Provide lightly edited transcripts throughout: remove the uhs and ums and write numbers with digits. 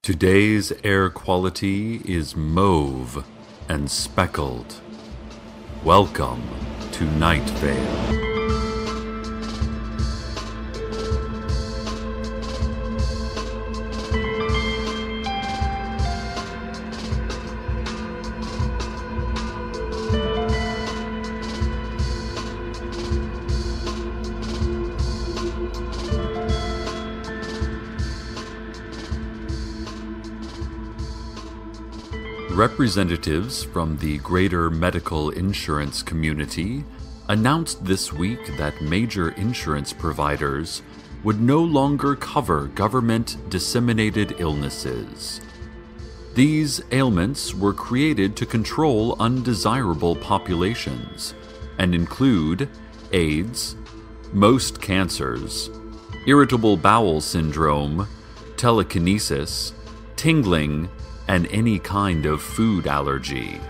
Today's air quality is mauve and speckled. Welcome to Nightvale. Representatives from the greater medical insurance community announced this week that major insurance providers would no longer cover government-disseminated illnesses. These ailments were created to control undesirable populations and include AIDS, most cancers, irritable bowel syndrome, telekinesis, tingling, and any kind of food allergy.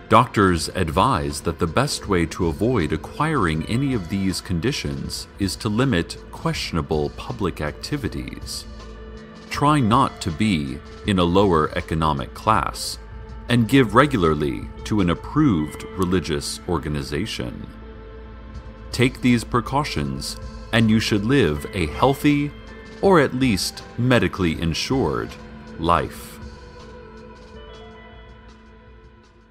Doctors advise that the best way to avoid acquiring any of these conditions is to limit questionable public activities. Try not to be in a lower economic class, and give regularly to an approved religious organization. Take these precautions, and you should live a healthy, or at least medically insured, life.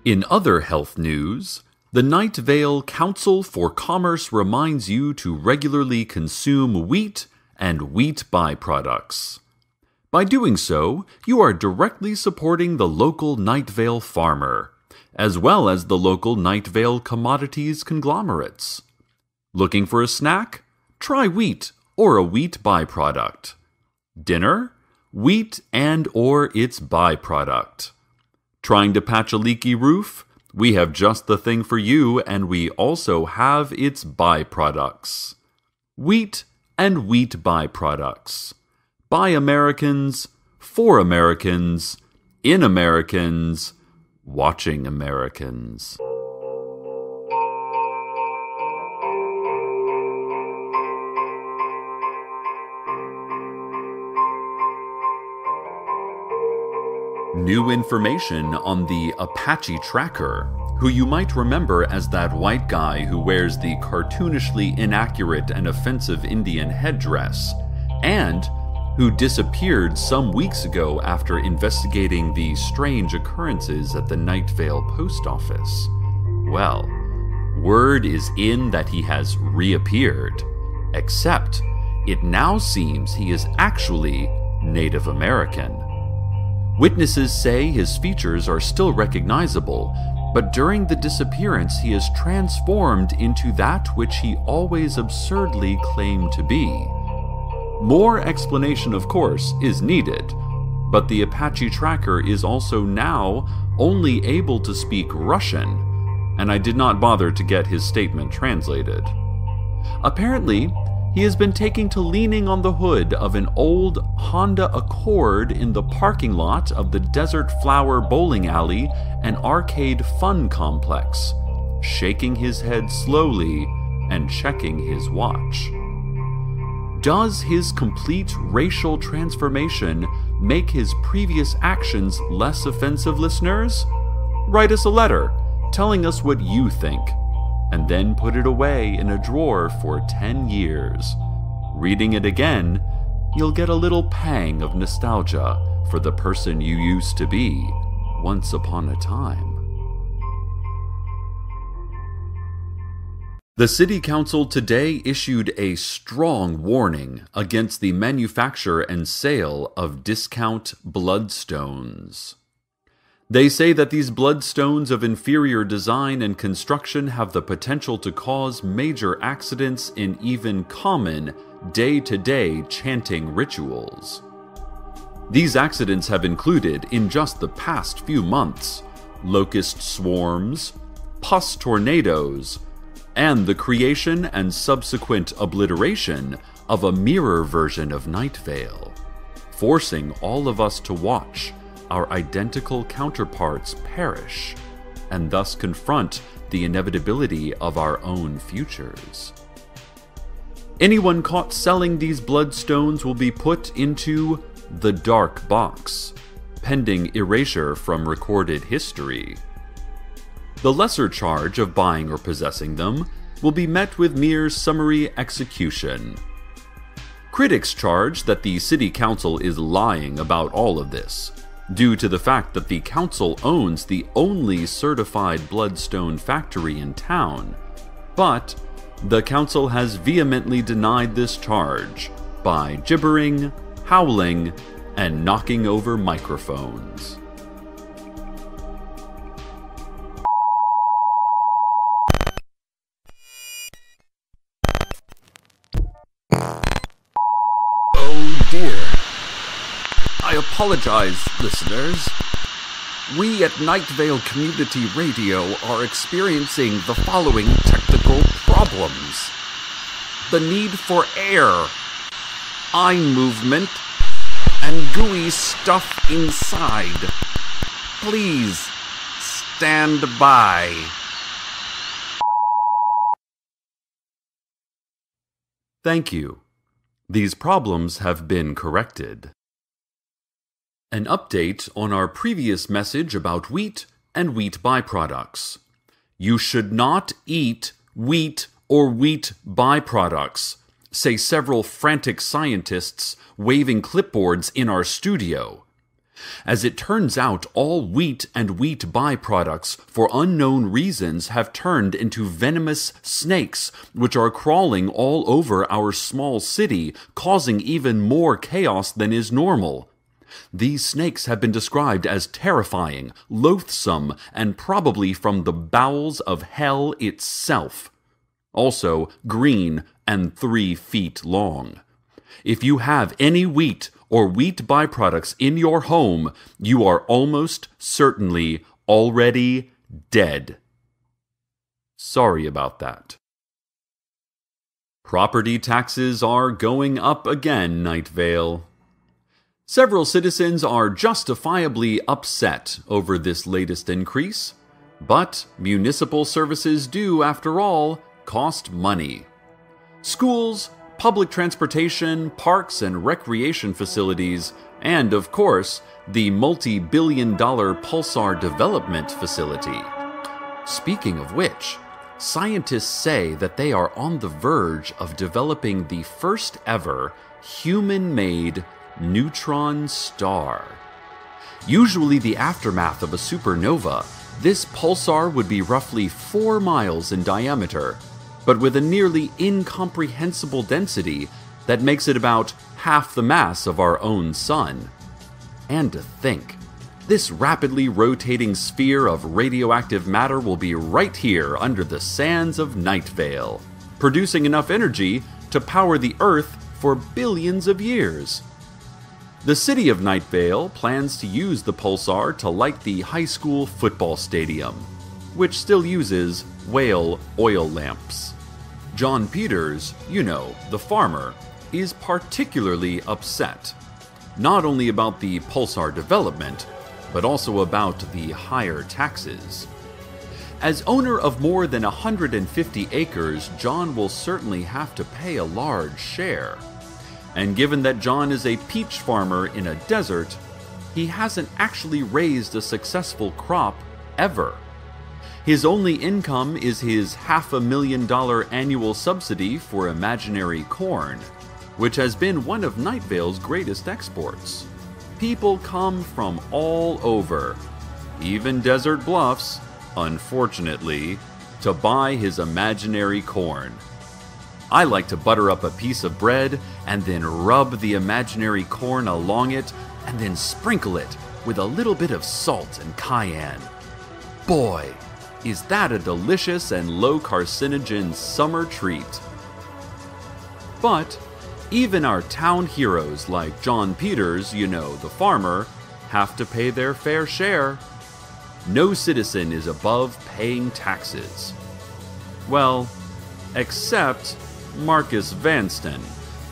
In other health news, the Nightvale Council for Commerce reminds you to regularly consume wheat and wheat byproducts. By doing so, you are directly supporting the local Nightvale farmer, as well as the local Nightvale commodities conglomerates. Looking for a snack? Try wheat or a wheat byproduct. Dinner? Wheat and/or its byproduct. Trying to patch a leaky roof? We have just the thing for you, and we also have its byproducts. Wheat and wheat byproducts. By Americans, for Americans, in Americans, watching Americans. New information on the Apache Tracker, who you might remember as that white guy who wears the cartoonishly inaccurate and offensive Indian headdress, and who disappeared some weeks ago after investigating the strange occurrences at the Nightvale post office. Well, word is in that he has reappeared, except it now seems he is actually Native American. Witnesses say his features are still recognizable, but during the disappearance he is transformed into that which he always absurdly claimed to be. More explanation, of course, is needed, but the Apache Tracker is also now only able to speak Russian, and I did not bother to get his statement translated. Apparently, he has been taking to leaning on the hood of an old Honda Accord in the parking lot of the Desert Flower Bowling Alley and Arcade Fun Complex, shaking his head slowly and checking his watch. Does his complete racial transformation make his previous actions less offensive, listeners? Write us a letter telling us what you think, and then put it away in a drawer for 10 years. Reading it again, you'll get a little pang of nostalgia for the person you used to be once upon a time. The City Council today issued a strong warning against the manufacture and sale of discount bloodstones. They say that these bloodstones of inferior design and construction have the potential to cause major accidents in even common, day-to-day chanting rituals. These accidents have included, in just the past few months, locust swarms, pus tornadoes, and the creation and subsequent obliteration of a mirror version of Nightvale, forcing all of us to watch our identical counterparts perish, and thus confront the inevitability of our own futures. Anyone caught selling these bloodstones will be put into the dark box, pending erasure from recorded history. The lesser charge of buying or possessing them will be met with mere summary execution. Critics charge that the city council is lying about all of this, due to the fact that the council owns the only certified bloodstone factory in town. But the council has vehemently denied this charge by gibbering, howling, and knocking over microphones. Oh dear. I apologize, listeners. We at Nightvale Community Radio are experiencing the following technical problems. The need for air, eye movement, and gooey stuff inside. Please stand by. Thank you. These problems have been corrected. An update on our previous message about wheat and wheat byproducts. You should not eat wheat or wheat byproducts, say several frantic scientists waving clipboards in our studio. As it turns out, all wheat and wheat byproducts, for unknown reasons, have turned into venomous snakes, which are crawling all over our small city, causing even more chaos than is normal. These snakes have been described as terrifying, loathsome, and probably from the bowels of hell itself. Also, green and 3 feet long. If you have any wheat or wheat byproducts in your home, you are almost certainly already dead. Sorry about that. Property taxes are going up again, Nightvale. Several citizens are justifiably upset over this latest increase, but municipal services do, after all, cost money. Schools, public transportation, parks and recreation facilities, and, of course, the multi-billion-dollar Pulsar Development Facility. Speaking of which, scientists say that they are on the verge of developing the first ever human-made neutron star. Usually the aftermath of a supernova, this pulsar would be roughly 4 miles in diameter, but with a nearly incomprehensible density that makes it about half the mass of our own sun. And to think, this rapidly rotating sphere of radioactive matter will be right here under the sands of Nightvale, producing enough energy to power the Earth for billions of years. The city of Nightvale plans to use the pulsar to light the high school football stadium, which still uses whale oil lamps. John Peters, the farmer, is particularly upset, not only about the pulsar development, but also about the higher taxes. As owner of more than 150 acres, John will certainly have to pay a large share. And given that John is a peach farmer in a desert, he hasn't actually raised a successful crop ever. His only income is his $500,000 annual subsidy for imaginary corn, which has been one of Nightvale's greatest exports. People come from all over, even Desert Bluffs, unfortunately, to buy his imaginary corn. I like to butter up a piece of bread and then rub the imaginary corn along it and then sprinkle it with a little bit of salt and cayenne. Boy, is that a delicious and low carcinogen summer treat. But even our town heroes like John Peters, the farmer, have to pay their fair share. No citizen is above paying taxes. Well, except Marcus Vanston.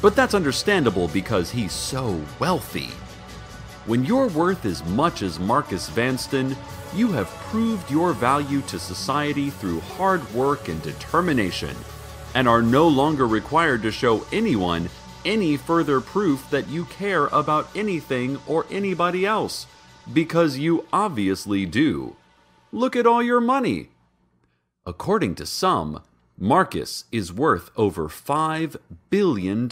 But that's understandable because he's so wealthy. When you're worth as much as Marcus Vanston, you have proved your value to society through hard work and determination, and are no longer required to show anyone any further proof that you care about anything or anybody else, because you obviously do. Look at all your money. According to some, Marcus is worth over $5 billion.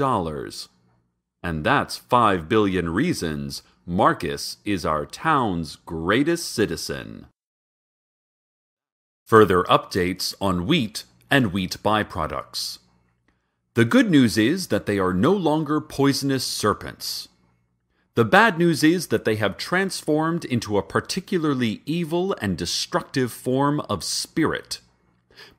And that's 5 billion reasons Marcus is our town's greatest citizen. Further updates on wheat and wheat byproducts. The good news is that they are no longer poisonous serpents. The bad news is that they have transformed into a particularly evil and destructive form of spirit.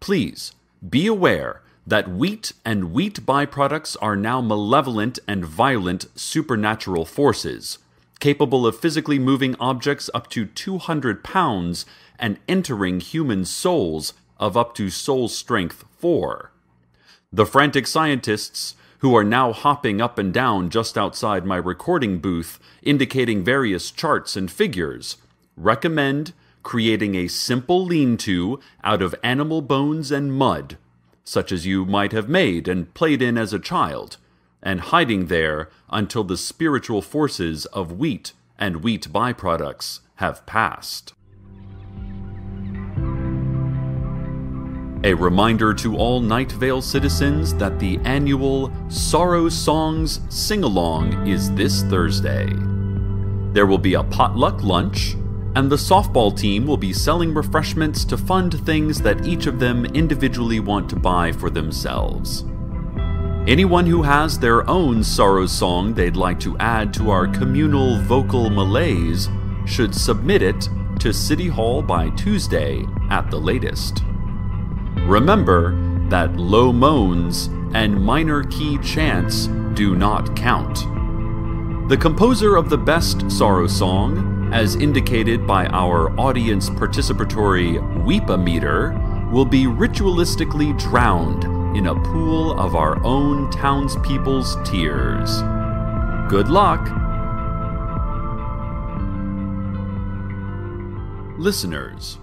Please be aware that wheat and wheat byproducts are now malevolent and violent supernatural forces, capable of physically moving objects up to 200 pounds and entering human souls of up to soul strength 4. The frantic scientists, who are now hopping up and down just outside my recording booth, indicating various charts and figures, recommend creating a simple lean-to out of animal bones and mud, such as you might have made and played in as a child, and hiding there until the spiritual forces of wheat and wheat byproducts have passed. A reminder to all Nightvale citizens that the annual Sorrow Songs Sing-Along is this Thursday. There will be a potluck lunch, and the softball team will be selling refreshments to fund things that each of them individually want to buy for themselves. Anyone who has their own sorrow song they'd like to add to our communal vocal malaise should submit it to City Hall by Tuesday at the latest. Remember that low moans and minor key chants do not count. The composer of the best sorrow song, as indicated by our audience participatory Weep-a-meter, will be ritualistically drowned in a pool of our own townspeople's tears. Good luck! Listeners,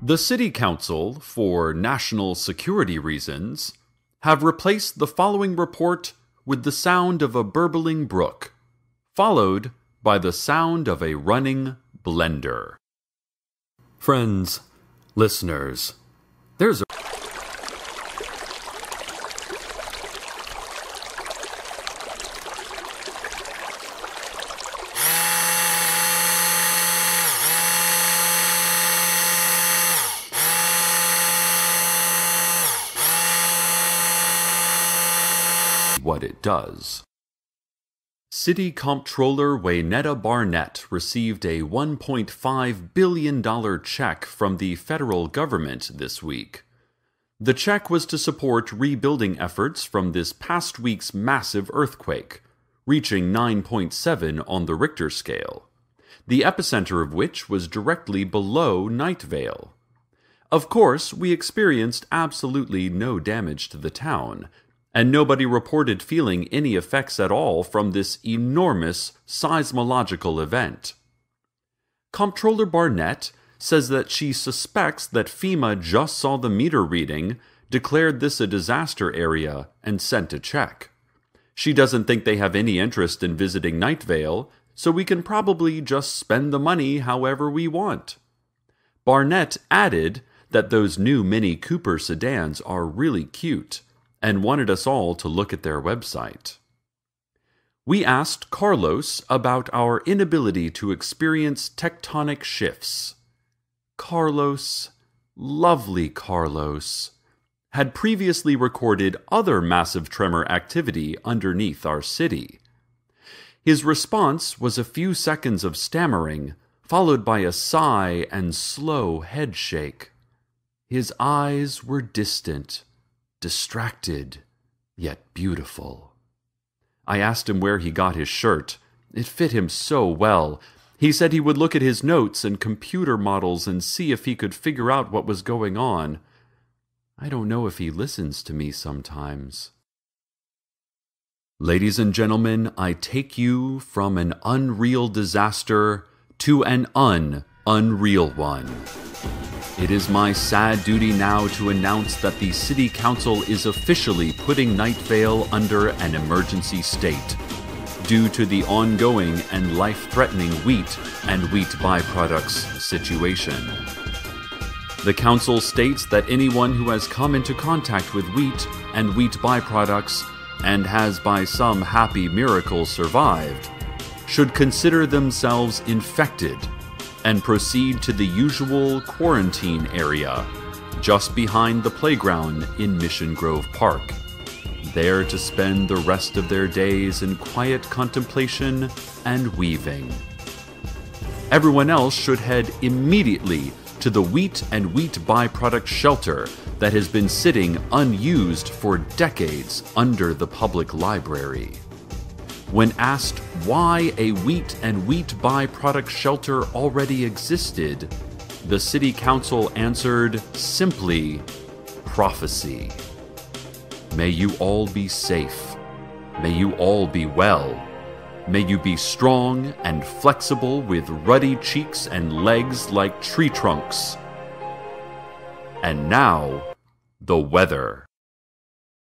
the City Council, for national security reasons, have replaced the following report with the sound of a burbling brook, followed by the sound of a running blender. Friends, listeners, there's a what it does. City Comptroller Waynetta Barnett received a $1.5 billion check from the federal government this week. The check was to support rebuilding efforts from this past week's massive earthquake, reaching 9.7 on the Richter scale, the epicenter of which was directly below Nightvale. Of course, we experienced absolutely no damage to the town, and nobody reported feeling any effects at all from this enormous seismological event. Comptroller Barnett says that she suspects that FEMA just saw the meter reading, declared this a disaster area, and sent a check. She doesn't think they have any interest in visiting Nightvale, so we can probably just spend the money however we want. Barnett added that those new Mini Cooper sedans are really cute, and wanted us all to look at their website. We asked Carlos about our inability to experience tectonic shifts. Carlos, lovely Carlos, had previously recorded other massive tremor activity underneath our city. His response was a few seconds of stammering, followed by a sigh and slow head shake. His eyes were distant, distracted, yet beautiful. I asked him where he got his shirt. It fit him so well. He said he would look at his notes and computer models and see if he could figure out what was going on. I don't know if he listens to me sometimes. Ladies and gentlemen, I take you from an unreal disaster to an unreal one. It is my sad duty now to announce that the City Council is officially putting Nightvale under an emergency state due to the ongoing and life-threatening wheat and wheat byproducts situation. The Council states that anyone who has come into contact with wheat and wheat byproducts and has by some happy miracle survived should consider themselves infected and proceed to the usual quarantine area just behind the playground in Mission Grove Park, there to spend the rest of their days in quiet contemplation and weaving. Everyone else should head immediately to the wheat and wheat byproduct shelter that has been sitting unused for decades under the public library. When asked why a wheat and wheat byproduct shelter already existed, the City Council answered simply, prophecy. May you all be safe. May you all be well. May you be strong and flexible with ruddy cheeks and legs like tree trunks. And now, the weather.